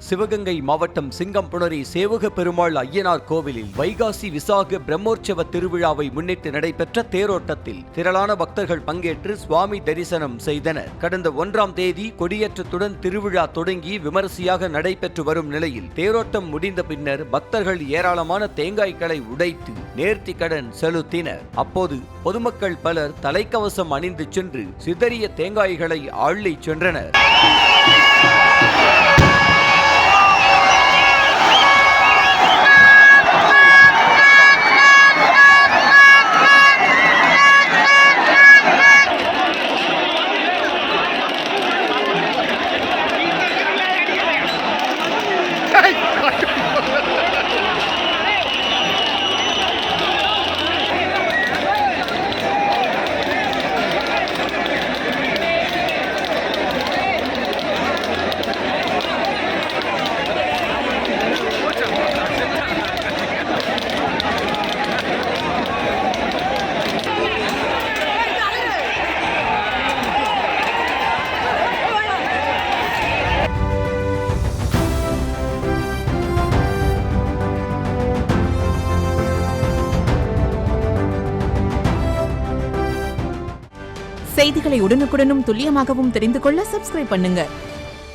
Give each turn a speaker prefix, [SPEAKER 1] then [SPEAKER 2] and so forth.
[SPEAKER 1] சிவகங்கை மாவட்டம் சிங்கம்புணரி சேவக பெருமாள் ஐயனார் கோவிலில் வைகாசி விசாக பிரம்மோற்சவ திருவிழாவை முன்னிட்டு நடைபெற்ற தேரோட்டத்தில் திரளான பக்தர்கள் பங்கேற்று சுவாமி தரிசனம் செய்தனர். கடந்த 1ஆம் தேதி கொடியேற்றத்துடன் திருவிழா தொடங்கி விமரிசையாக நடைபெற்று வரும் நிலையில் தேரோட்டம் முடிந்த பின்னர் பக்தர்கள் ஏராளமான தேங்காய்களை உடைத்து நேர்த்தி கடன் செலுத்தினர். அப்போது பொதுமக்கள் பலர் தலைக்கவசம் அணிந்து சென்று சிதறிய தேங்காய்களை அள்ளி சென்றனர்.
[SPEAKER 2] செய்திகளை உடனுக்குடனும் துல்லியமாகவும் தெரிந்து கொள்ள சப்ஸ்கிரைப் பண்ணுங்க.